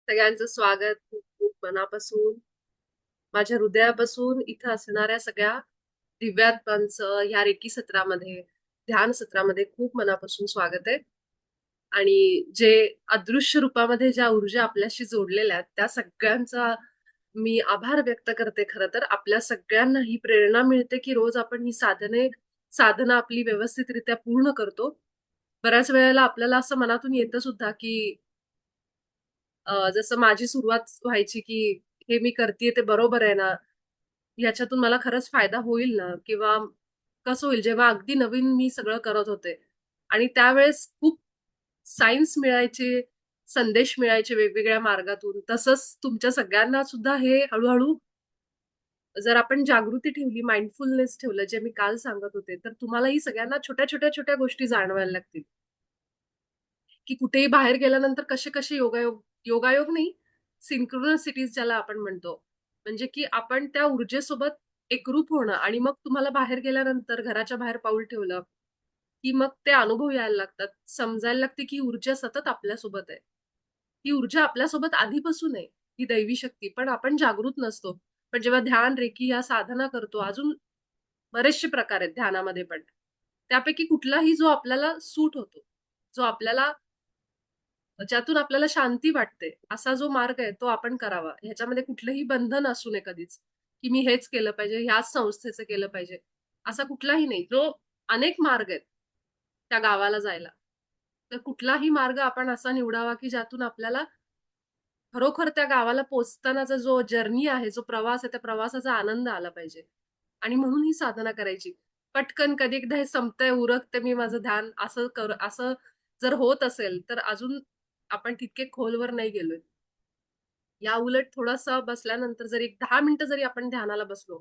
सगळ्यांचं स्वागत खूप खूप मनापासून, माझ्या हृदयापासून इथं असणाऱ्या सगळ्या दिव्यात्मांचं ह्या रेकी सत्रामध्ये, ध्यान सत्रामध्ये खूप मनापासून स्वागत आहे. आणि जे अदृश्य रूपामध्ये ज्या ऊर्जा आपल्याशी जोडलेल्या आहेत, त्या सगळ्यांचा मी आभार व्यक्त करते. खरं तर आपल्या सगळ्यांना ही प्रेरणा मिळते, की रोज आपण ही साधना आपली व्यवस्थितरित्या पूर्ण करतो. बऱ्याच वेळेला आपल्याला असं मनातून येतं सुद्धा, की जसं माझी सुरुवात व्हायची, की हे मी करतीये ते बरोबर आहे ना? ह्याच्यातून मला खरंच फायदा होईल ना? किंवा कसं होईल? जेव्हा अगदी नवीन मी सगळं करत होते आणि त्यावेळेस खूप सायन्स मिळायचे, संदेश मिळायचे वेगवेगळ्या मार्गातून. तसंच तुमच्या सगळ्यांना सुद्धा हे हळू जर आपण जागृती ठेवली, माइंडफुलनेस ठेवलं, जे मी काल सांगत होते, तर तुम्हालाही सगळ्यांना छोट्या गोष्टी जाणवायला लागतील. की कुठेही बाहेर गेल्यानंतर कसे-कसे योगायोग नाही, सिंक्रोनसिटीज ज्याला आपण म्हणतो. म्हणजे की आपण त्या ऊर्जेसोबत एकरूप होणं आणि मग तुम्हाला बाहेर गेल्यानंतर घराच्या बाहेर पाऊल ठेवलं, की मग ते अनुभव यायला लागतात. समजायला लागते की ऊर्जा सतत आपल्यासोबत आहे. ही ऊर्जा आपल्यासोबत आधीपासून आहे, ही दैवी शक्ती. पण आपण जागृत नसतो. पण जेव्हा ध्यान, रेकी या साधना करतो, अजून बरेचसे प्रकार आहेत ध्यानामध्ये पण. त्यापैकी कुठलाही जो आपल्याला सूट होतो, जो आपल्याला ज्यातून आपल्याला शांती वाटते, असा जो मार्ग आहे तो आपण करावा. ह्याच्यामध्ये कुठलंही बंधन असू नये कधीच, की मी हेच केलं पाहिजे, ह्याच संस्थेचं केलं पाहिजे. असा कुठलाही नाही. अनेक मार्ग आहेत त्या गावाला जायला. तर कुठलाही मार्ग आपण असा निवडावा, की ज्यातून आपल्याला खरोखर त्या गावाला पोहोचतानाचा जो जर्नी आहे, जो प्रवास आहे, त्या प्रवासाचा आनंद आला पाहिजे. आणि म्हणून ही साधना करायची. पटकन कधी एकदा हे संपतंय, उरकते मी माझं ध्यान असं जर होत असेल, तर अजून आपण तितके खोलवर नाही गेलोय. याउलट थोडंसं बसल्यानंतर जरी एक 10 मिनिटं जरी आपण ध्यानाला बसलो,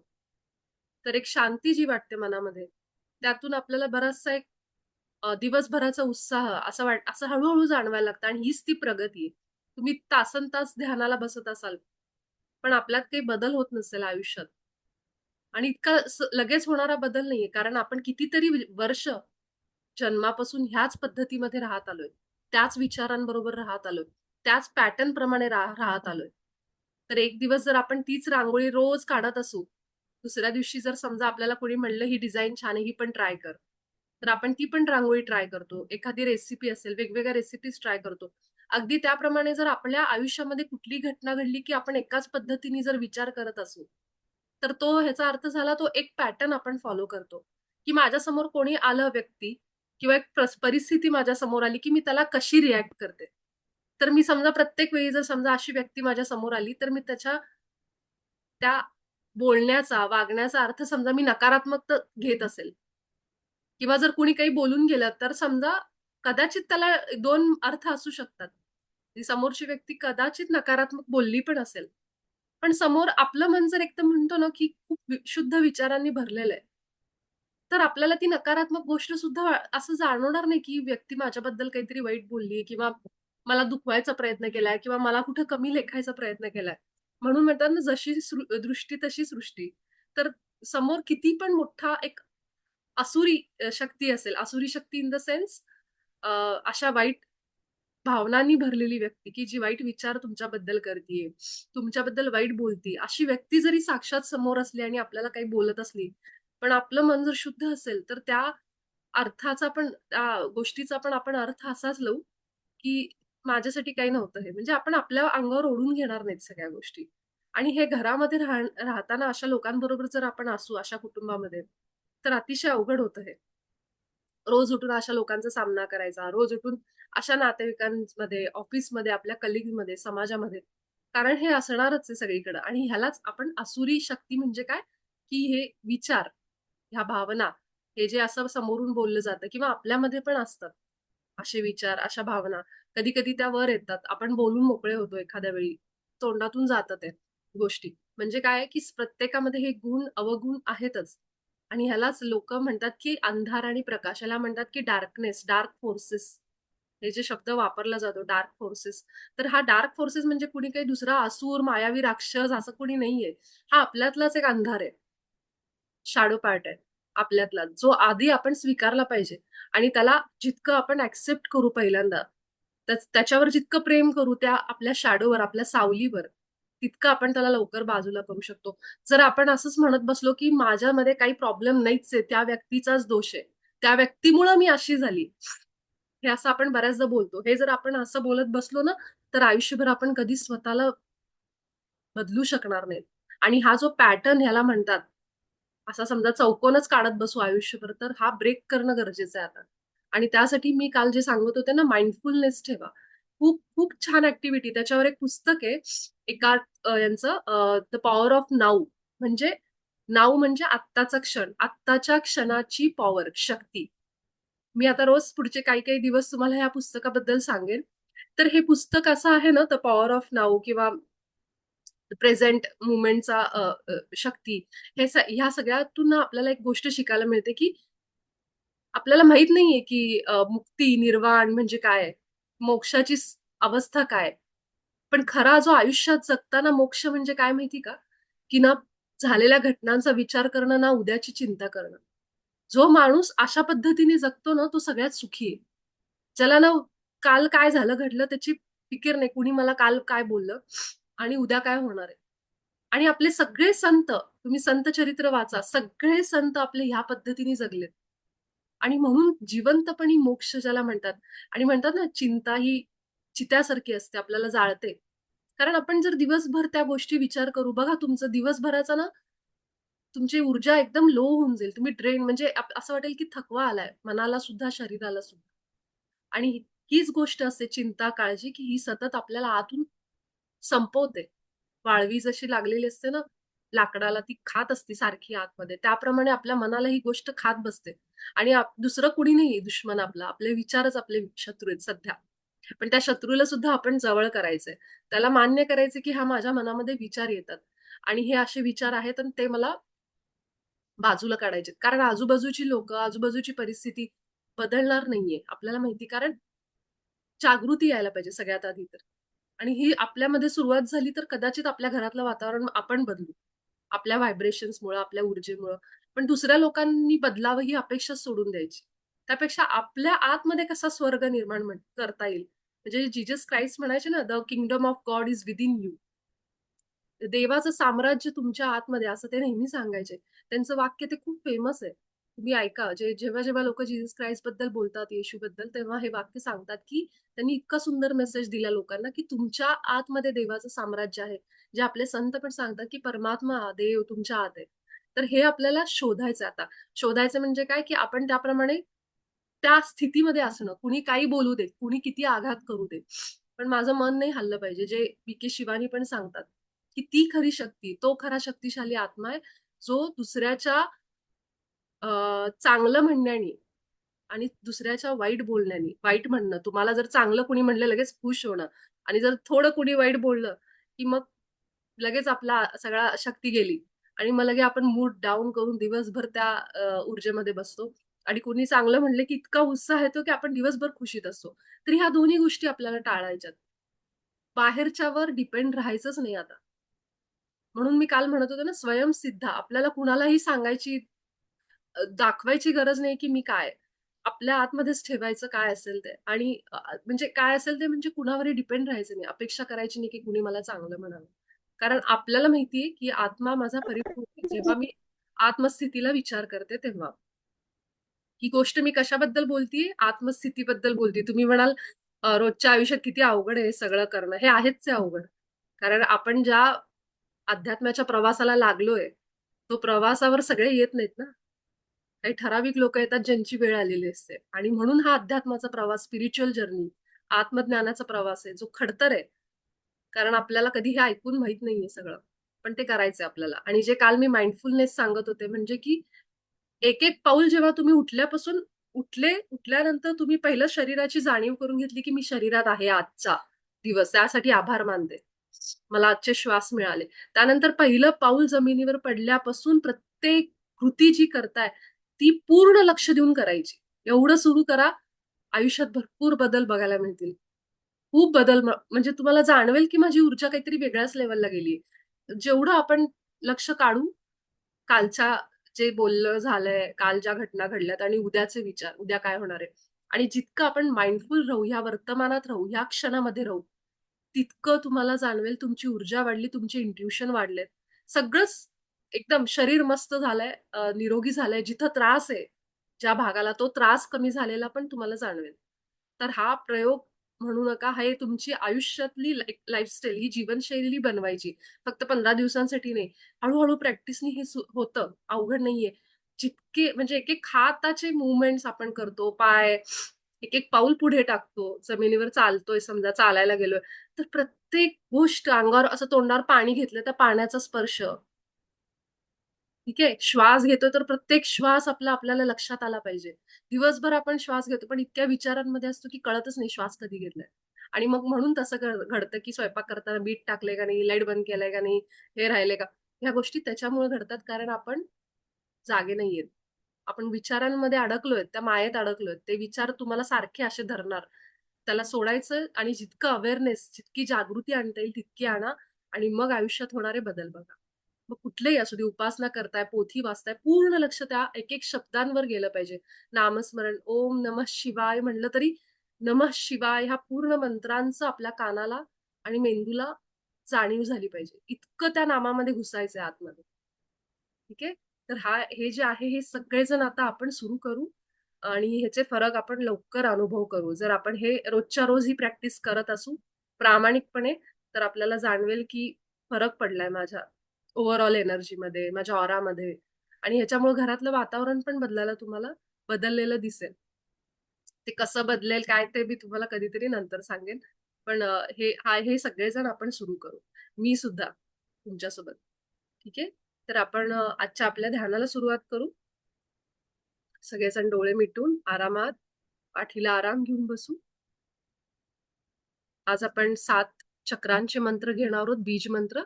तर एक शांती जी वाटते मनामध्ये, त्यातून आपल्याला बराचसा एक दिवसभराचा उत्साह असं हळू जाणवायला लागतं आणि हीच ती प्रगती आहे. तुम्ही तासनतास ध्यानाला बसत असाल, पण आपल्यात काही बदल होत नसेल आयुष्यात आणि इतका लगेच होणारा बदल नाहीये. कारण आपण कितीतरी वर्ष जन्मापासून ह्याच पद्धतीमध्ये राहत आलोय. त्याच विचारांबरोबर राहत आलोय. त्याच पॅटर्न प्रमाणे राहत आलोय. तर एक दिवस जर आपण तीच रांगोळी रोज काढत असू, दुसऱ्या दिवशी जर समजा आपल्याला कोणी म्हणलं, "ही डिझाइन छान आहे, ही पण ट्राय कर." तर आपण ती पण रांगोळी ट्राय करतो. एखादी रेसिपी असेल, वेगवेगळ्या रेसिपीज ट्राय करतो. अगदी त्याप्रमाणे जर आपल्या आयुष्यामध्ये कुठली घटना घडली, की आपण एकाच पद्धतीने जर विचार करत असू, तर ह्याचा अर्थ झाला तो एक पॅटर्न आपण फॉलो करतो, की माझ्यासमोर कोणी आलं व्यक्ती किंवा एक परिस्थिती माझ्यासमोर आली, की मी त्याला कशी रिएक्ट करते. तर मी समजा प्रत्येक वेळी जर समजा अशी व्यक्ती माझ्या समोर आली, तर मी त्या बोलण्याचा, वागण्याचा अर्थ समजा मी नकारात्मक घेत असेल किंवा जर कुणी काही बोलून गेलं, तर समजा कदाचित त्याला 2 अर्थ असू शकतात. ती समोरची व्यक्ती कदाचित नकारात्मक बोलली पण असेल. पण समोर आपलं मन जर एकदम म्हणतो ना, की खूप शुद्ध विचारांनी भरलेलं आहे. तर आपल्याला ती नकारात्मक गोष्ट सुद्धा असं जाणवणार नाही, की ही व्यक्ती माझ्याबद्दल काहीतरी वाईट बोलली किंवा मला दुखवायचा प्रयत्न केलाय किंवा मला कुठं कमी लेखायचा प्रयत्न केलाय. म्हणून म्हणतात ना, जशी दृष्टी तशी सृष्टी. तर समोर किती पण मोठा एक असुरी शक्ती असेल, असुरी शक्ती इन द सेन्स अशा वाईट भावनांनी भरलेली व्यक्ती, की जी वाईट विचार तुमच्याबद्दल करतीये, तुमच्याबद्दल वाईट बोलतीये, अशी व्यक्ती जरी साक्षात समोर असली आणि आपल्याला काही बोलत असली, पण आपलं मन जर शुद्ध असेल, तर त्या गोष्टीचा पण आपण अर्थ असाच लावू, की माझ्यासाठी काही नव्हतं हे. म्हणजे आपण आपल्या अंगावर ओढून घेणार नाहीत सगळ्या गोष्टी. आणि हे घरामध्ये राहताना अशा लोकांबरोबर जर आपण असू, अशा कुटुंबामध्ये, तर अतिशय अवघड होतं हे. रोज उठून अशा लोकांचा सामना करायचा, रोज उठून अशा नातेवाईकांमध्ये, ऑफिसमध्ये, आपल्या कलीगमध्ये, समाजामध्ये. कारण हे असणारच आहे सगळीकडं आणि ह्यालाच आपण आसुरी शक्ती म्हणजे काय, की हे विचार, ह्या भावना, हे जे असं समोरून बोललं जातं किंवा आपल्यामध्ये पण असतात. असे विचार, अशा भावना. कधी-कधी त्या वर येतात. आपण बोलून मोकळे होतो एखाद्या वेळी. तोंडातून जातात त्या गोष्टी. म्हणजे काय आहे, की प्रत्येकामध्ये हे गुण, अवगुण आहेतच. आणि ह्यालाच लोकं म्हणतात, की अंधार आणि प्रकाश. ह्याला म्हणतात, की डार्क फोर्सेस. हे जे शब्द वापरला जातो डार्क फोर्सेस. तर हा डार्क फोर्सेस म्हणजे कुणी काही दुसरा असुर, मायावी राक्षस असं कुणी नाहीये. हा आपल्यातलाच एक अंधार आहे. शॅडो पार्ट आहे आपल्यातला, जो आधी आपण स्वीकारला पाहिजे आणि त्याला जितकं आपण एक्सेप्ट करू पहिल्यांदा, त्याच्यावर जितकं प्रेम करू त्या आपल्या शॅडोवर, आपल्या सावलीवर, तितकं आपण त्याला लवकर बाजूला करू शकतो. जर आपण असंच म्हणत बसलो, की माझ्यामध्ये काही प्रॉब्लेम नाहीच आहे, त्या व्यक्तीचाच दोष आहे. त्या व्यक्तीमुळं मी अशी झाली. हे असं आपण बऱ्याचदा बोलतो. हे जर आपण असं बोलत बसलो ना, तर आयुष्यभर आपण कधीच स्वतःला बदलू शकणार नाहीत. आणि हा जो पॅटर्न ह्याला म्हणतात, असा समजा चौकोनच काढत बसू आयुष्यभर, तर हा ब्रेक करणं गरजेचं आहे आता. आणि त्यासाठी मी काल जे सांगत होते ना, माइंडफुलनेस ठेवा. खूप खूप छान ॲक्टिव्हिटी त्याच्यावर एक पुस्तक आहे. एका यांचं द पॉवर ऑफ नाऊ म्हणजे नाऊ म्हणजे आत्ताचा क्षण. आत्ताच्या क्षणाची पॉवर, शक्ती. मी आता रोज पुढचे काही-काही दिवस तुम्हाला ह्या पुस्तकाबद्दल सांगेन. तर हे पुस्तक असं आहे ना, द पॉवर ऑफ नाऊ किंवा प्रेझेंट मोमेंटचा शक्ती. ह्या सगळ्यातून ना आपल्याला एक गोष्ट शिकायला मिळते, की आपल्याला माहीत नाहीये, की मुक्ती, निर्वाण म्हणजे काय? मोक्षाची अवस्था काय? पण खरा जो आयुष्यात जगताना मोक्ष म्हणजे काय माहिती का? की ना झालेल्या घटनांचा विचार करणं ना उद्याची चिंता करणं. जो माणूस अशा पद्धतीने जगतो ना, तो सगळ्यात सुखी आहे. ज्याला ना काल काय झालं घडलं त्याची फिकीर नाही. कुणी मला काल काय बोललं आणि उद्या काय होणार आहे. आणि आपले सगळे संत, तुम्ही संत चरित्र वाचा, सगळे संत आपले ह्या पद्धतीने जगलेत. आणि म्हणून जिवंतपणी मोक्ष ज्याला म्हणतात आणि म्हणतात ना, चिंता ही चित्यासारखी असते, आपल्याला जाळते. कारण आपण जर दिवसभर त्या गोष्टी विचार करू बघा तुमचं दिवसभराचा ना, तुमची ऊर्जा एकदम लो होऊन जाईल. तुम्ही ड्रेन म्हणजे असं वाटेल की थकवा आलाय, मनाला सुद्धा, शरीराला सुद्धा. आणि हीच गोष्ट असते चिंता, काळजी, की ही सतत आपल्याला आतून संपवते. वाळवी जशी लागलेली असते ना, लाकडाला ती खात असते सारखी आतमध्ये. त्याप्रमाणे आपल्या मनाला ही गोष्ट खात बसते. आणि दुसरं कुणी नाहीये दुश्मन आपला. आपले विचारच आपले शत्रू आहेत सध्या. पण त्या शत्रूला सुद्धा आपण जवळ करायचंय. त्याला मान्य करायचं, की हा माझ्या मनामध्ये विचार येतात. आणि हे असे विचार आहेत आणि ते मला बाजूला काढायचेत. कारण आजूबाजूची लोकं, आजूबाजूची परिस्थिती बदलणार नाहीये. आपल्याला माहिती कारण जागृती यायला पाहिजे सगळ्यात आधी तर. आणि ही आपल्यामध्ये सुरुवात झाली तर कदाचित आपल्या घरातलं वातावरण आपण बदलू. आपल्या व्हायब्रेशन्समुळं, आपल्या ऊर्जेमुळं. पण दुसऱ्या लोकांनी बदलावं ही अपेक्षा सोडून द्यायची. त्यापेक्षा आपल्या आतमध्ये कसा स्वर्ग निर्माण करता येईल. म्हणजे जीसस क्राइस्ट म्हणायचे ना, "the kingdom of God is within you." देवाचं साम्राज्य तुमच्या आतमध्ये असं ते नेहमी सांगायचे. त्यांचं वाक्य ते खूप फेमस आहे. तुम्ही ऐका जेव्हा लोकं जीसस ख्राइस्टबद्दल बोलतात, येशूबद्दल, तेव्हा हे वाक्य सांगतात, की त्यांनी इतका सुंदर मेसेज दिला लोकांना, की तुमच्या आतमध्ये देवाचं साम्राज्य आहे. जे आपले संत पण सांगतात, की परमात्मा, देव तुमच्या आत आहे. तर हे आपल्याला शोधायचं आता. शोधायचं म्हणजे काय, की आपण त्याप्रमाणे त्या स्थितीमध्ये असणं. कुणी काही बोलू दे, कुणी किती आघात करू दे. पण माझं मन नाही हललं पाहिजे. जे पी.के. शिवानी पण सांगतात. की ती खरी शक्ती, तो खरा शक्तिशाली आत्मा आहे, जो दुसऱ्याच्या चांगलं म्हणण्याने आणि दुसऱ्याच्या वाईट बोलण्याने, वाईट म्हणणं, तुम्हाला जर चांगलं कुणी म्हणलं लगेच खुश होणं आणि जर थोडं कुणी वाईट बोललं, की मग लगेच आपला सगळा शक्ती गेली आणि मग लगे आपण मूड डाउन करून दिवसभर त्या ऊर्जेमध्ये बसतो आणि कुणी चांगलं म्हणलं, की इतका उत्साह येतो, की आपण दिवसभर खुशीत असतो. तर ह्या दोन्ही गोष्टी आपल्याला टाळायच्यात. बाहेरच्यावर डिपेंड राहायचंच नाही आता. म्हणून मी काल म्हणत होते ना, स्वयंसिद्ध. आपल्याला कुणालाही सांगायची, दाखवायची गरज नाही, की मी काय. आपल्या आतमध्येच ठेवायचं काय असेल ते आणि म्हणजे काय असेल ते म्हणजे कुणावरही डिपेंड राहायचं नाही. अपेक्षा करायची नाही, की कुणी मला चांगलं म्हणावं. कारण आपल्याला माहिती की आत्मा माझा परिपूर्ण आहे. जेव्हा मी आत्मस्थितीला विचार करते तेव्हा. ही गोष्ट मी कशाबद्दल बोलतीये? आत्मस्थितीबद्दल बोलतीये. तुम्ही म्हणाल रोजच्या आयुष्यात किती अवघड आहे हे सगळं करणं. हे आहेच आहे अवघड. कारण आपण ज्या अध्यात्माच्या प्रवासाला लागलोय, तो प्रवासावर सगळे येत नाहीत ना. काही ठराविक लोकं येतात ज्यांची वेळ आलेली असते आणि म्हणून हा अध्यात्माचा प्रवास, स्पिरिच्युअल जर्नी, आत्मज्ञानाचा प्रवास आहे, जो खडतर आहे. कारण आपल्याला कधी हे ऐकून माहीत नाहीये सगळं. पण ते करायचंय आपल्याला आणि जे काल मी माइंडफुलनेस सांगत होते म्हणजे की एक-एक पाऊल जेव्हा तुम्ही उठल्यानंतर तुम्ही पहिलं शरीराची जाणीव करून घेतली, की मी शरीरात आहे आजचा दिवस. त्यासाठी आभार मानते. मला आजचे श्वास मिळाले. त्यानंतर पहिलं पाऊल जमिनीवर पडल्यापासून प्रत्येक कृती जी करताय, ती पूर्ण लक्ष देऊन करायची. एवढं सुरू करा, आयुष्यात भरपूर बदल बघायला मिळतील. खूप बदल म्हणजे तुम्हाला जाणवेल, की माझी ऊर्जा काहीतरी वेगळ्याच लेव्हलला गेलीये. जेवढं आपण लक्ष काढू, कालच्या जे बोलणं झालंय, काल ज्या घटना घडल्यात आणि उद्याचे विचार, उद्या काय होणार आहे. आणि जितकं आपण माइंडफुल राहू, ह्या वर्तमानात राहू, ह्या क्षणामध्ये राहू, तितकं तुम्हाला जाणवेल तुमची ऊर्जा वाढली, तुमचे इंट्युशन वाढलेत. सगळंच एकदम शरीर मस्त झालंय, निरोगी झालंय. जिथं त्रास आहे, ज्या भागाला तो त्रास कमी झालेला पण तुम्हाला जाणवेल. तर हा प्रयोग म्हणू नका, हे तुमची आयुष्यातली लाईफस्टाईल ही जीवनशैली बनवायची. फक्त 15 दिवसांसाठी नाही. हळू प्रॅक्टिसनी हे होतं. अवघड नाहीये. जितके म्हणजे एक-एक हाताचे मूव्हमेंट्स आपण करतो, पाय एक-एक पाऊल पुढे टाकतो, जमिनीवर चालतोय समजा, चालायला गेलोय, तर प्रत्येक गोष्ट अंगावर असं तोंडावर पाणी घेतलं, तर पाण्याचा स्पर्श, ठीक आहे. श्वास घेतोय, तर प्रत्येक श्वास आपल्याला लक्षात आला पाहिजे. दिवसभर आपण श्वास घेतो, पण इतक्या विचारांमध्ये असतो, की कळतच नाही श्वास कधी घेतलाय. आणि मग म्हणून तसं घडतं, की स्वयंपाक करताना मीठ टाकलंय का नाही, लाईट बंद केलाय का नाही, हे राहिलंय का? ह्या गोष्टी त्याच्यामुळे घडतात, कारण आपण जागे नाहीयेत. आपण विचारांमध्ये अडकलोय, त्या मायेत अडकलोय. ते विचार तुम्हाला सारखे असे धरणार. त्याला सोडायचं आणि जितकं अवेअरनेस, जितकी जागृती आणता येईल तितकी आणा आणि मग आयुष्यात होणारे बदल बघा. मग कुठलेही असू दे, उपासना करताय, पोथी वाचताय, पूर्ण लक्ष त्या एक-एक शब्दांवर गेलं पाहिजे. नामस्मरण, ओम नमः शिवाय म्हटलं तरी नमः शिवाय ह्या पूर्ण मंत्रांचं आपल्या कानाला आणि मेंदूला जाणीव झाली पाहिजे. इतकं त्या नामामध्ये घुसायचंय आतमध्ये. ठीक आहे? तर हे जे आहे हे सगळेजण आता आपण सुरू करू आणि ह्याचे फरक आपण लवकर अनुभव करू. जर आपण हे रोजच्या रोज ही प्रॅक्टिस करत असू प्रामाणिकपणे, तर आपल्याला जाणवेल की फरक पडलाय माझ्या ओव्हरऑल एनर्जीमध्ये, माझ्या ऑरामध्ये आणि ह्याच्यामुळे घरातलं वातावरण पण बदलायला तुम्हाला बदललेलं दिसेल. ते कसं बदलेल काय ते मी तुम्हाला कधीतरी नंतर सांगेन. पण हे सगळेजण आपण सुरू करू. मी सुद्धा तुमच्यासोबत. ठीक आहे? तर आपण आजच्या आपल्या ध्यानाला सुरुवात करू. सगळेजण डोळे मिटून आरामात पाठीला आराम घेऊन बसू. आज आपण 7 चक्रांचे मंत्र घेणार आहोत, बीज मंत्र.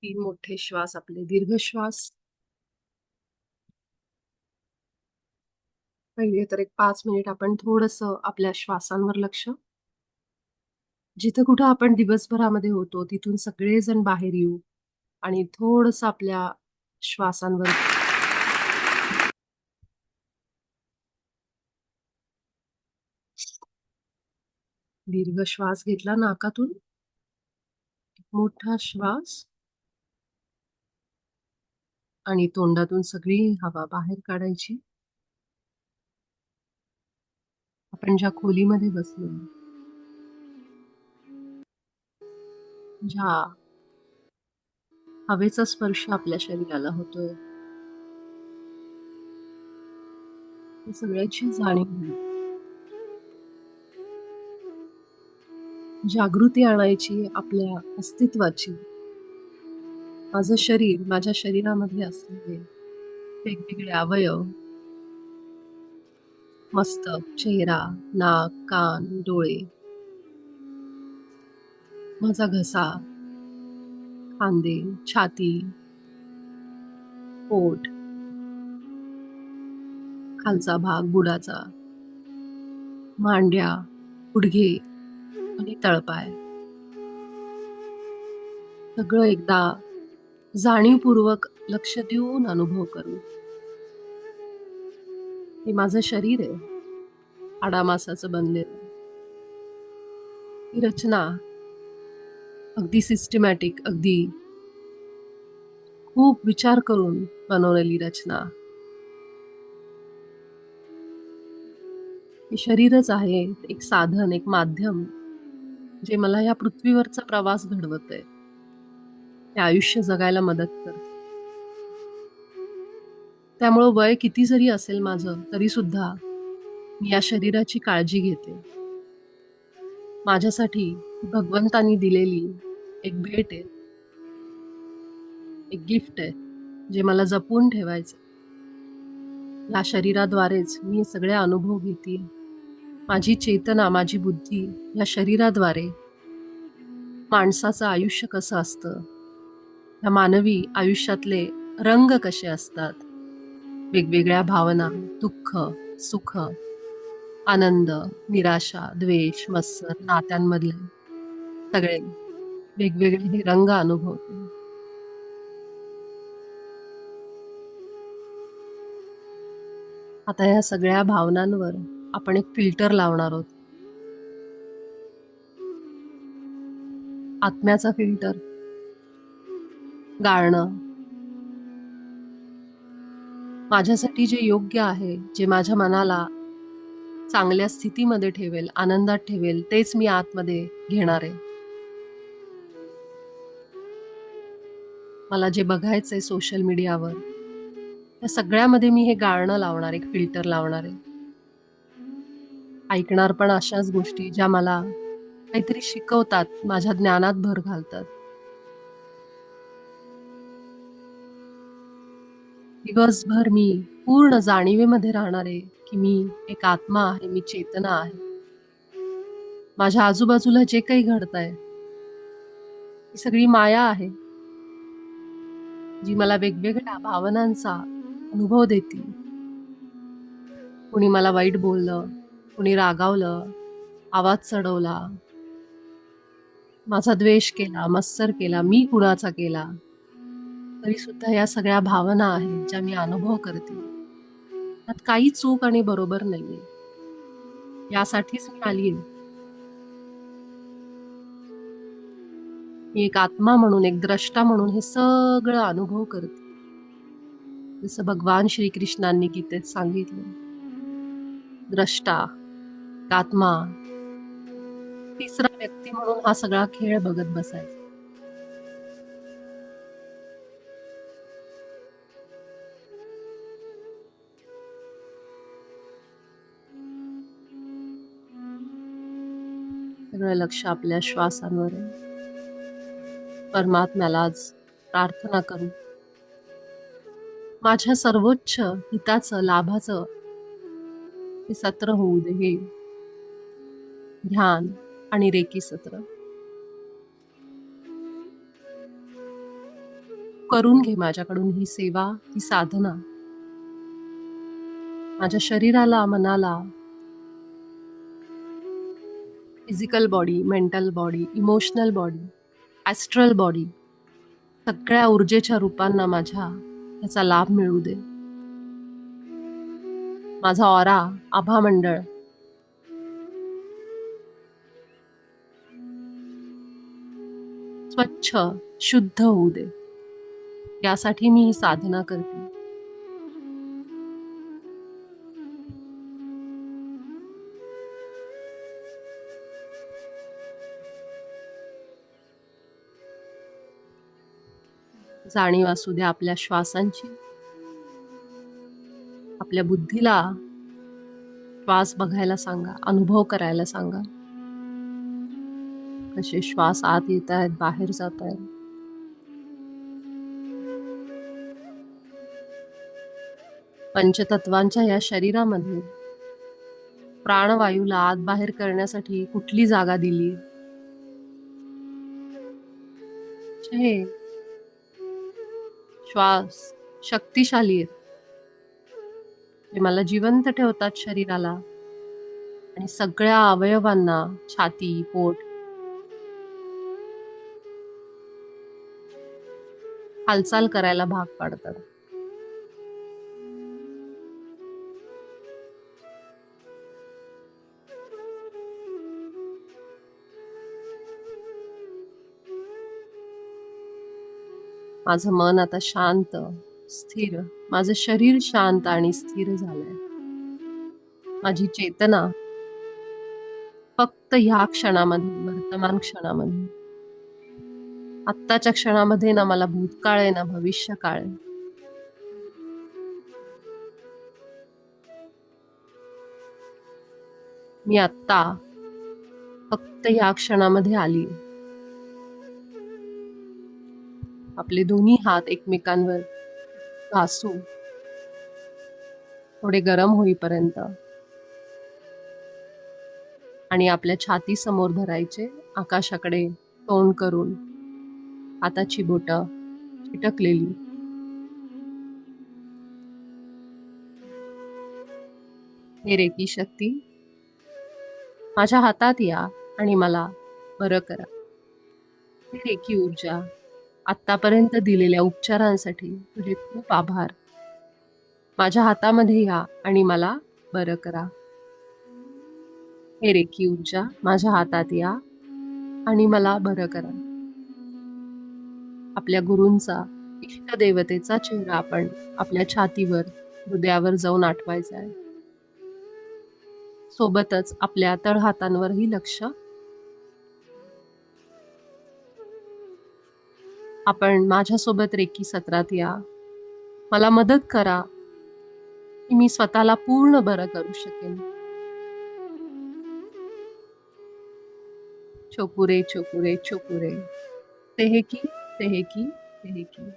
3 मोठे श्वास आपले दीर्घ श्वास. पहिले तर एक 5 मिनिट आपण थोडंसं आपल्या श्वासांवर लक्ष. जिथं कुठं आपण दिवसभरामध्ये होतो, तिथून सगळेजण बाहेर येऊ आणि थोडंसं आपल्या श्वासांवर दीर्घ श्वास घेतला नाकातून, मोठा श्वास आणि तोंडातून सगळी हवा बाहेर काढायची. आपण ज्या खोलीमध्ये बसलो, ज्या हवेचा स्पर्श आपल्या शरीराला होतोय, त्या सगळ्याची जाणीव घ्या. जागृती आणायची आपल्या अस्तित्वाची. माझं शरीर, माझ्या शरीरामध्ये असलेले वेगवेगळे अवयव, मस्तक, चेहरा, नाक, कान, डोळे, माझा घसा, खांदे, छाती, पोट, खालचा भाग बुडाचा, मांड्या, गुडघे आणि तळपाय. सगळं एकदा जाणीवपूर्वक लक्ष देऊन अनुभव करू. हे माझं शरीर आहे, हाडामासाचं बनलेलं. ही रचना अगदी सिस्टमॅटिक, अगदी खूप विचार करून बनवलेली रचना. हे शरीरच आहे एक साधन, एक माध्यम, जे मला या पृथ्वीवरचा प्रवास घडवतंय. हे आयुष्य जगायला मदत करतं. त्यामुळं वय किती जरी असेल माझं, तरी सुद्धा मी या शरीराची काळजी घेते. माझ्यासाठी भगवंतानी दिलेली एक भेट आहे, एक गिफ्ट आहे, जे मला जपून ठेवायचं. या शरीराद्वारेच मी हे सगळे अनुभव घेते. माझी चेतना, माझी बुद्धी या शरीराद्वारे माणसाचं आयुष्य कसं असतं, या मानवी आयुष्यातले रंग कसे असतात, वेगवेगळ्या भावना, दुःख, सुख, आनंद, निराशा, द्वेष, मत्सर, नात्यांमधले सगळे वेगवेगळे हे रंग अनुभवते. आता या सगळ्या भावनांवर आपण एक फिल्टर लावणार आहोत. आत्म्याचा फिल्टर. गाळणं. माझ्यासाठी जे योग्य आहे, जे माझ्या मनाला चांगल्या स्थितीमध्ये ठेवेल, आनंदात ठेवेल, तेच मी आतमध्ये घेणार आहे. मला जे बघायचंय सोशल मीडियावर, त्या सगळ्यामध्ये मी हे गाळणं लावणार, एक फिल्टर लावणार आहे. ऐकणार पण अशाच गोष्टी ज्या मला काहीतरी शिकवतात, माझ्या ज्ञानात भर घालतात. दिवसभर मी पूर्ण जाणीवेमध्ये राहणार आहे की मी एक आत्मा आहे, मी चेतना आहे. माझ्या आजूबाजूला जे काही घडतंय ही सगळी माया आहे, जी मला वेगवेगळ्या भावनांचा अनुभव देते. कुणी मला वाईट बोललं, कुणी रागावलं, आवाज चढवला, माझा द्वेष केला, मत्सर केला, मी कुणाचा केला, तरी सुद्धा या सगळ्या भावना आहेत ज्या मी अनुभव करते. त्यात काही चूक आणि बरोबर नाहीये. यासाठीच मी आलीये. मी एक आत्मा म्हणून, एक द्रष्टा म्हणून हे सगळं अनुभव करते. जसं भगवान श्रीकृष्णांनी गीतेत सांगितलं, द्रष्टा, आत्मा, तिसरा व्यक्ती म्हणून हा सगळा खेळ बघत बसायचा. सगळं लक्ष आपल्या श्वासांवर आहे. परमात्म्याला आज प्रार्थना करू, माझ्या सर्वोच्च हिताचं, लाभाचं हे सत्र होऊ दे, हे ध्यान आणि रेकी सत्र. करून घे माझ्याकडून ही सेवा, ही साधना. माझ्या शरीराला, मनाला, physical body, mental body, emotional body, astral body, सगळ्या ऊर्जेच्या रूपांना माझ्या याचा लाभ मिळू दे. माझा ऑरा, आभामंडळ स्वच्छ, शुद्ध होऊ दे. यासाठी मी ही साधना करते. जाणीव असू द्या आपल्या श्वासांची. आपल्या बुद्धीला श्वास बघायला सांगा, अनुभव करायला सांगा. कसे श्वास आत येत आहेत, बाहेर जात आहेत. पंचतत्वांच्या या शरीरामध्ये प्राणवायूला आत बाहेर करण्यासाठी कुठली जागा दिली? हे श्वास शक्तिशाली आहेत. ते मला जिवंत ठेवतात शरीराला आणि सगळ्या अवयवांना, छाती, पोट, हालचाल करायला भाग पाडतात. माझं मन आता शांत, स्थिर, माझं शरीर शांत आणि स्थिर झालंय. माझी चेतना फक्त ह्या क्षणामध्ये, वर्तमान क्षणामध्ये, आत्ताच्या क्षणामध्ये, ना मला भूतकाळ आहे ना भविष्यकाळ आहे. मी आत्ता फक्त ह्या क्षणामध्ये आली. आपले दोन्ही हात एकमेकांवर घासू, थोडे गरम होईपर्यंत, आणि आपल्या छाती समोर धरायचे, आकाशाकडे तोंड करून, हाताची बोटं चिटकलेली. हे रेकी शक्ती माझ्या हातात या आणि मला बरं करा. हे रेकी ऊर्जा, आतापर्यंत दिलेल्या उपचारांसाठी तुझे खूप आभार. माझ्या हातामध्ये या आणि मला बरं करा. हे रेकी ऊर्जा माझ्या हातात या आणि मला बरं करा. आपल्या गुरूंचा, इष्टदेवतेचा चेहरा आपण आपल्या छातीवर, हृदयावर जाऊन आठवायचा आहे. सोबतच आपल्या तळहातांवरही लक्ष. आपण माझ्यासोबत रेकी सत्रात या. मला मदत करा की मी स्वतःला पूर्ण बरं करू शकेन. छोकुरे छोकुरे छोकुरे, तेहेकी तेहेकी तेहेकी.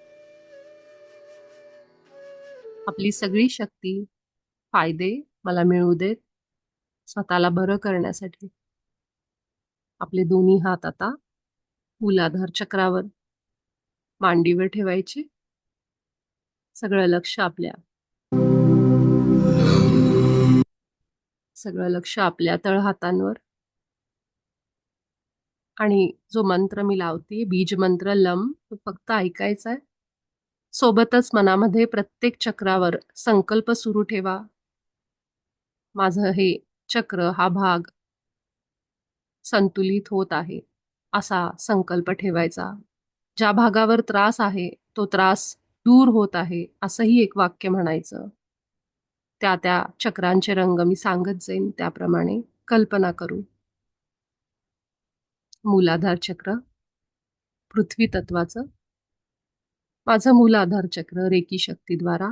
आपली सगळी शक्ती, फायदे मला मिळू देत स्वतःला बरं करण्यासाठी. आपले दोन्ही हात आता मूलाधार चक्रावर, मांडीवर ठेवायचे. सगळं लक्ष आपल्या सगळं लक्ष आपल्या तळहातांवर. आणि जो मंत्र मी लावते, बीज मंत्र लम, तो फक्त ऐकायचा आहे. सोबतच मनामध्ये प्रत्येक चक्रावर संकल्प सुरू ठेवा. माझं हे चक्र, हा भाग संतुलित होत आहे, असा संकल्प ठेवायचा. ज्या भागावर त्रास आहे, तो त्रास दूर होत आहे, असंही एक वाक्य म्हणायचं. त्या त्या चक्रांचे रंग मी सांगत जाईन त्याप्रमाणे कल्पना करू. मूलाधार चक्र, पृथ्वी तत्वाचं. माझं मूलाधार चक्र रेकी शक्तीद्वारा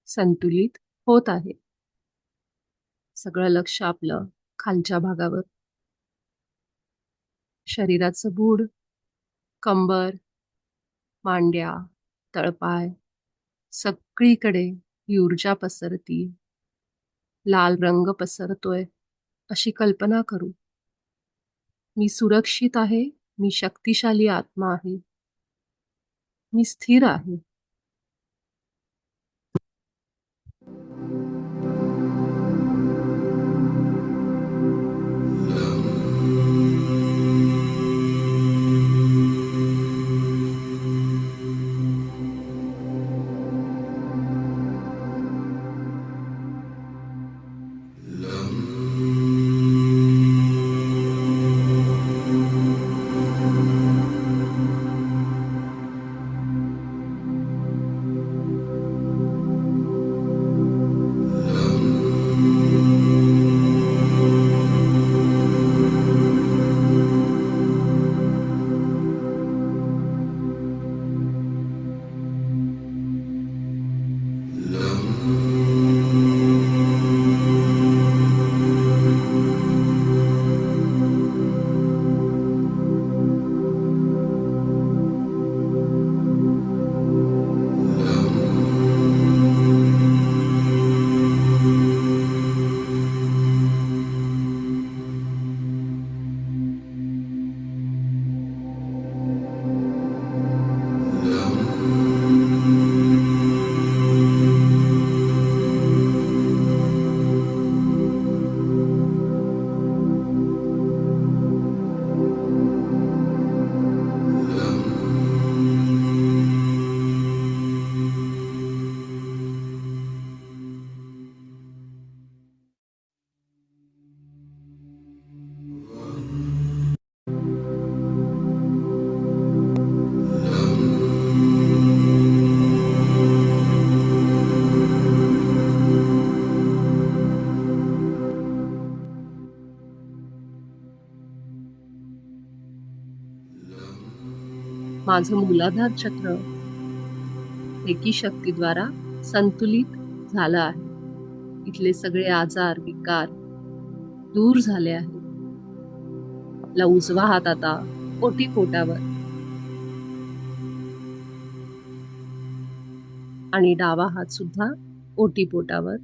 संतुलित होत आहे. सगळं लक्ष आपलं खालच्या भागावर, शरीराचं बूड, कंबर, मांड्या, तळपाय, सगळीकडे ही ऊर्जा पसरती, लाल रंग पसरतोय, अशी कल्पना करू. मी सुरक्षित आहे, मी शक्तिशाली आत्मा आहे, मी स्थिर आहे. माझं मूलाधार चक्र रेकी शक्तीद्वारा संतुलित झालं आहे. इथले सगळे आजार, विकार दूर झाले आहेत. आपला उजवा हात आता ओटीपोटावर आणि डावा हात सुद्धा ओटीपोटावर,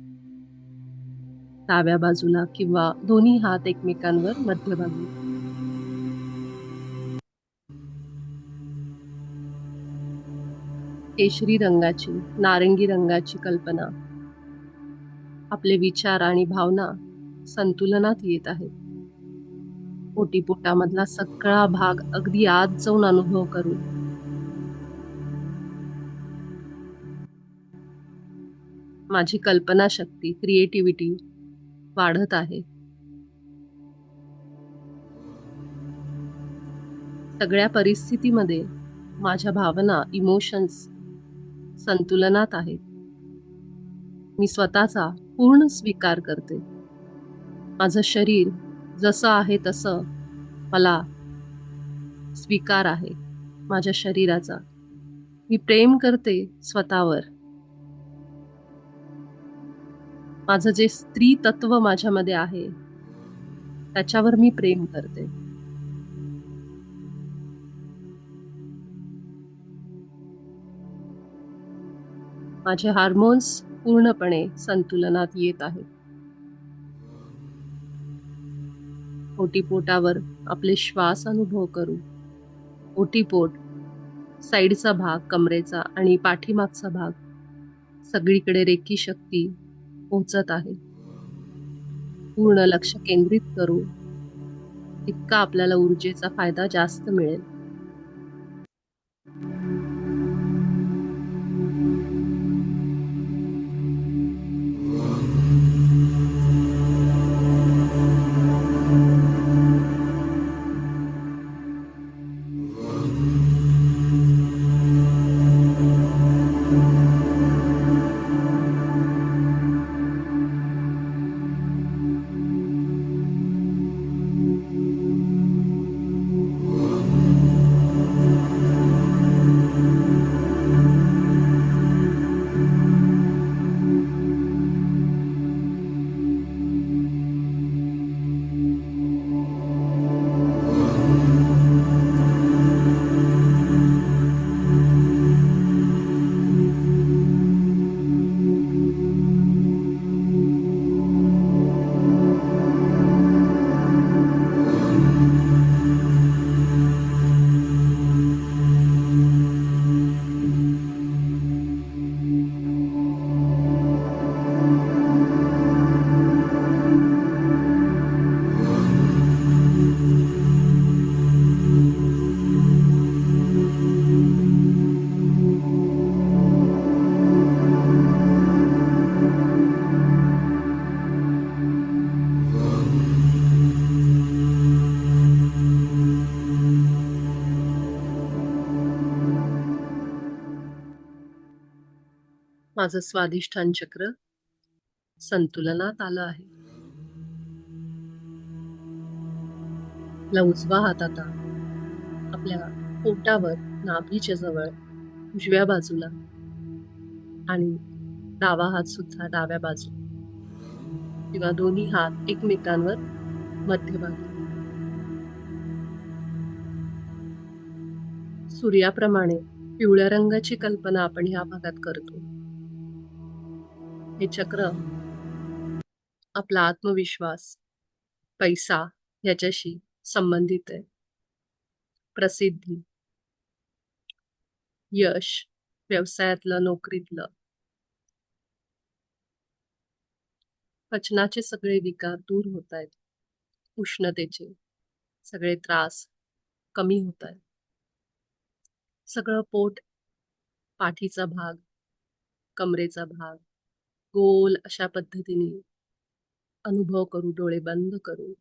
डाव्या बाजूला किंवा दोन्ही हात एकमेकांवर मध्यभागी. केशरी रंगाची, नारंगी रंगाची कल्पना. आपले विचार आणि भावना संतुलनात येत आहेत. ओटीपोटामधला सगळा भाग अगदी आत जाऊन अनुभव करू. माझी कल्पनाशक्ती, क्रिएटिव्हिटी वाढत आहे. सगळ्या परिस्थितीमध्ये माझ्या भावना, इमोशन्स संतुलनात आहेत. मी स्वतःचा पूर्ण स्वीकार करते. माझं शरीर जसं आहे तसं मला स्वीकार आहे माझ्या शरीराचा. मी प्रेम करते स्वतःवर. माझं जे स्त्री तत्व माझ्यामध्ये आहे त्याच्यावर मी प्रेम करते. माझे हार्मोन्स पूर्णपणे संतुलनात येत आहेत. ओटीपोटावर आपले श्वास अनुभव करू. ओटीपोट, साईडचा भाग, कमरेचा आणि पाठीमागचा भाग सगळीकडे रेकी शक्ती पोहोचत आहे. पूर्ण लक्ष केंद्रित करू, इतका आपल्याला ऊर्जेचा फायदा जास्त मिळेल. माझं स्वादिष्ठान चक्र संतुलनात आलं आहे. आपला उजवा हात आता आपल्या पोटावर, नाभीच्या जवळ उजव्या बाजूला आणि डावा हात सुद्धा डाव्या बाजूला किंवा दोन्ही हात एकमेकांवर मध्यभागी. सूर्याप्रमाणे पिवळ्या रंगाची कल्पना आपण ह्या भागात करतो. हे चक्र आपला आत्मविश्वास, पैसा याच्याशी संबंधित आहे. प्रसिद्धी, यश, व्यवसायातलं, नोकरीतलं. पचनाचे सगळे विकार दूर होत आहेत. उष्णतेचे सगळे त्रास कमी होत आहेत. सगळं पोट, पाठीचा भाग, कमरेचा भाग गोल अशा पद्धतीने अनुभव करू, डोळे बंद करू.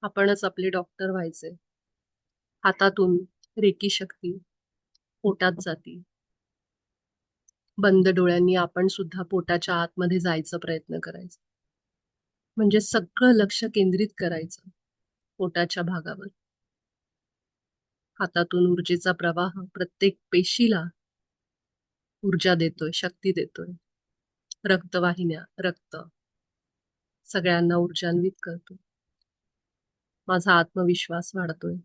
आपणच आपले डॉक्टर व्हायचे. हातातून रेकी शक्ती पोटात जाती. बंद डोळ्यांनी आपण सुद्धा पोटाच्या आतमध्ये जायचा प्रयत्न करायचा. म्हणजे सगळं लक्ष केंद्रित करायचं पोटाच्या भागावर. हातातून ऊर्जेचा प्रवाह प्रत्येक पेशीला ऊर्जा देतोय, शक्ती देतोय. रक्तवाहिन्या, रक्त सगळ्यांना ऊर्जान्वित करतो. माझा आत्मविश्वास वाढतोय.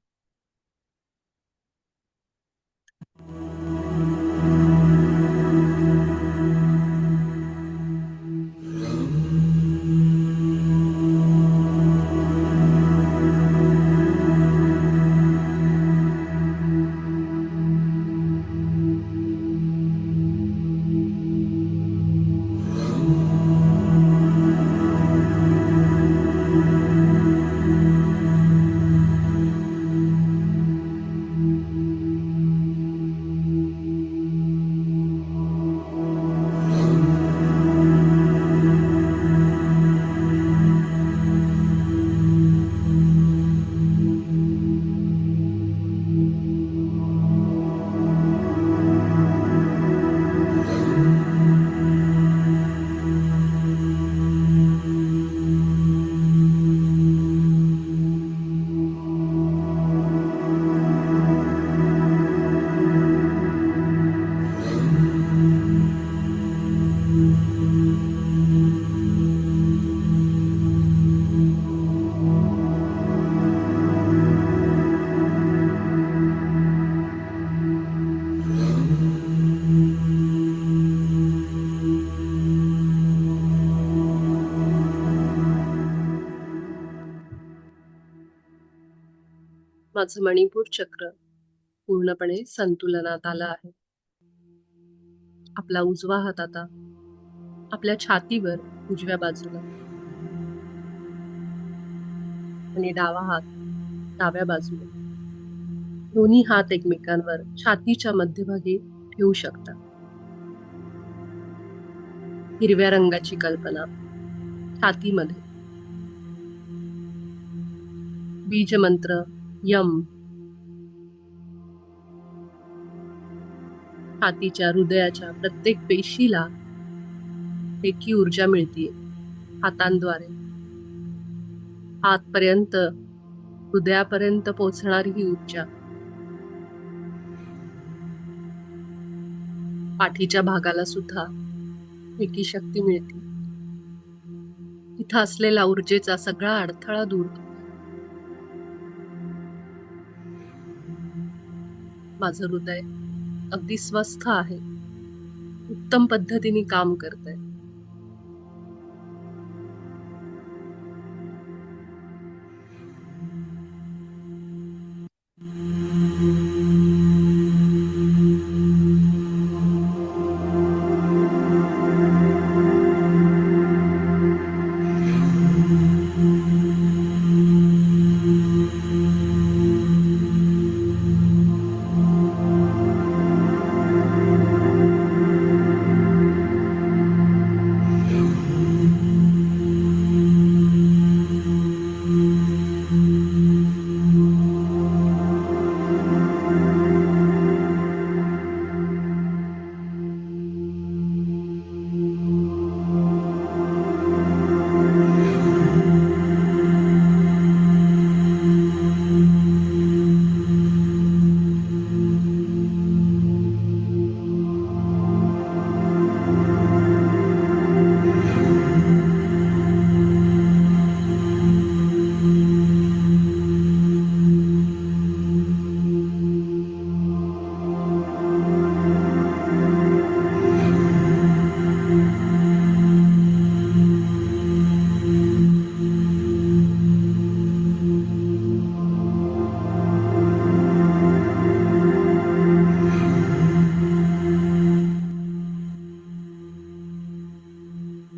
माझं मणिपूर चक्र पूर्णपणे संतुलनात आलं आहे. आपला उजवा हात आता आपल्या छातीवर उजव्या बाजूला आणि डावा हात डाव्या बाजूला. दोन्ही हात एकमेकांवर छातीच्या मध्यभागी ठेवू शकता. हिरव्या रंगाची कल्पना छातीमध्ये. बीज मंत्र यम छातीच्या हृदयाच्या प्रत्येक पेशीला रेखी ऊर्जा मिळते हातांद्वारे. हातपर्यंत हृदयापर्यंत पोहोचणारी ही ऊर्जा पाठीच्या भागाला सुद्धा रेखी शक्ती मिळते. इथं असलेला ऊर्जेचा सगळा अडथळा दूर होतो. माझं हृदय अगदी स्वस्थ आहे, उत्तम पद्धतीने काम करतंय.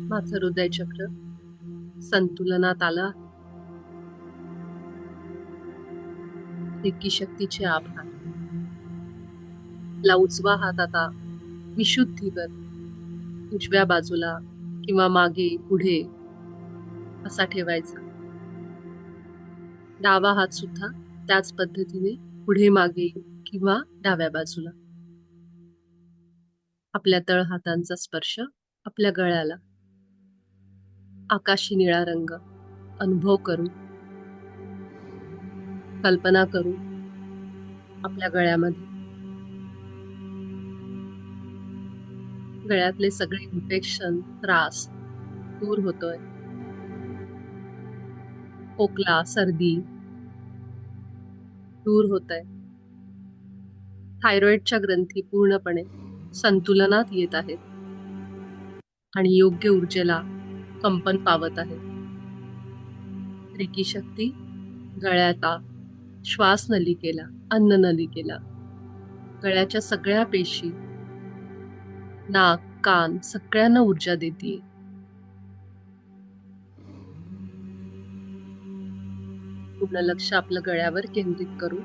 माझं हृदय चक्र संतुलनात आलं. रेखी शक्तीचे आभार. आपला उजवा हात आता विशुद्धीवर उजव्या बाजूला किंवा मागे पुढे असा ठेवायचा. डावा हात सुद्धा त्याच पद्धतीने पुढे मागे किंवा डाव्या बाजूला. आपल्या तळहातांचा स्पर्श आपल्या गळ्याला. आकाशी निळा रंग अनुभव करू, कल्पना करू आपल्या गळ्यामध्ये. गळ्यातले सगळे इन्फेक्शन, त्रास दूर होतोय. खोकला, सर्दी दूर होतंय. थायरॉइडच्या ग्रंथी पूर्णपणे संतुलनात येत आहेत आणि योग्य ऊर्जेला कंपन पावत आहे. रेकी शक्ती गळ्याचा श्वास नलिकेला, अन्न नलिकेला, गळ्याच्या सगळ्या पेशी, नाक, कान सगळ्यांना ऊर्जा देते. पूर्ण लक्ष आपलं गळ्यावर केंद्रित करू.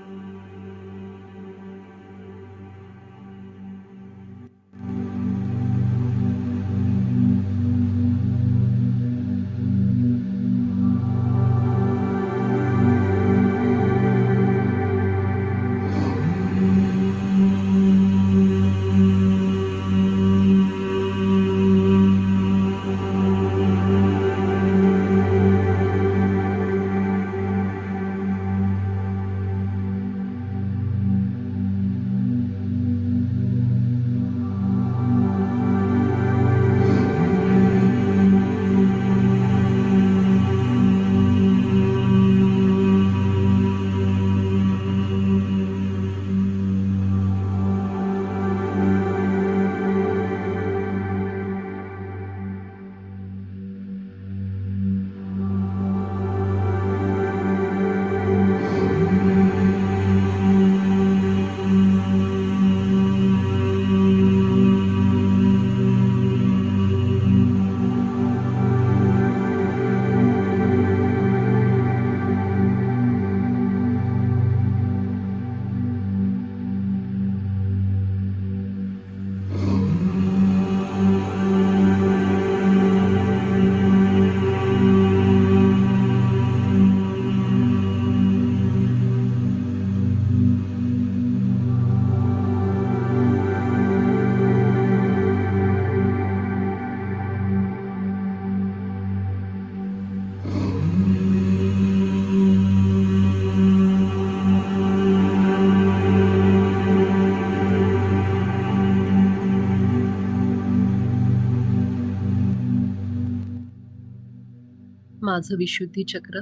माझं विशुद्धी चक्र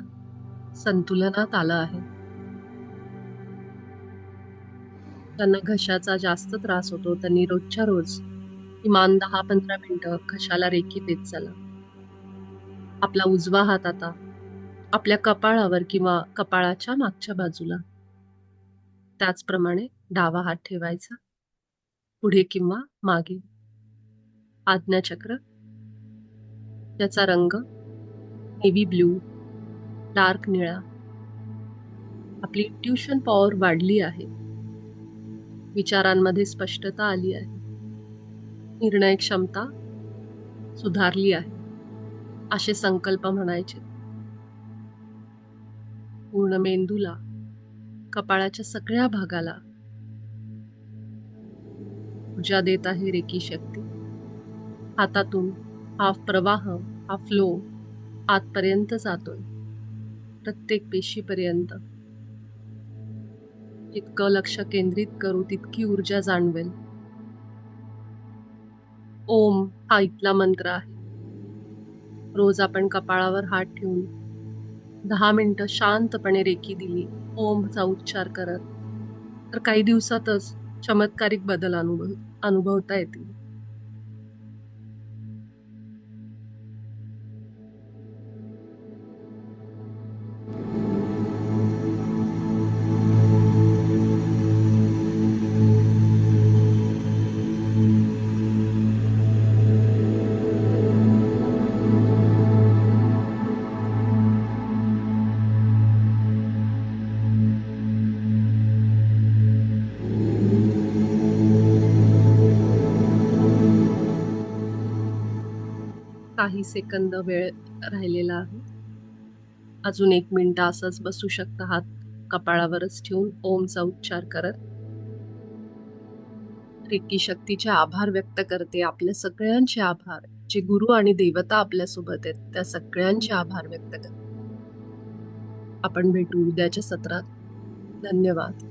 संतुलनात आलं आहे. त्यांना घशाचा जास्त त्रास होतो त्यांनी रोजच्या रोज किमान 10-15 मिनिटं घशाला रेकी देत चला. आपला उजवा हात आता आपल्या कपाळावर किंवा कपाळाच्या मागच्या बाजूला, त्याचप्रमाणे डावा हात ठेवायचा पुढे किंवा मागे. आज्ञाचक्र, त्याचा रंग नेव्ही ब्लू, डार्क निळा. आपली इंट्युशन पॉवर वाढली आहे, विचारांमध्ये स्पष्टता आली आहे, निर्णय क्षमता सुधारली आहे, असे संकल्प म्हणायचे. पूर्ण मेंदूला, कपाळाच्या सगळ्या भागाला ऊर्जा देत आहे रेकी शक्ती. हातातून हा प्रवाह, हा फ्लो आतपर्यंत जातोय, प्रत्येक पेशीपर्यंत. जितकं लक्ष केंद्रित करू तितकी ऊर्जा जाणवेल. ओम हा इथला मंत्र आहे. रोज आपण कपाळावर हात ठेवून 10 मिनिटं शांतपणे रेकी दिली ओमचा उच्चार करत, तर काही दिवसातच चमत्कारिक बदल अनुभवता येतील. काही सेकंद वेळ राहिलेला आहे. अजून 1 मिनिट असंच बसू शकता हात कपाळावरच ठेवून ओमचा उच्चार करत. रेकी शक्तीचे आभार व्यक्त करते, आपल्या सगळ्यांचे आभार. जे गुरु आणि देवता आपल्यासोबत आहेत त्या सगळ्यांचे आभार व्यक्त करते. आपण भेटू उद्याच्या सत्रात. धन्यवाद.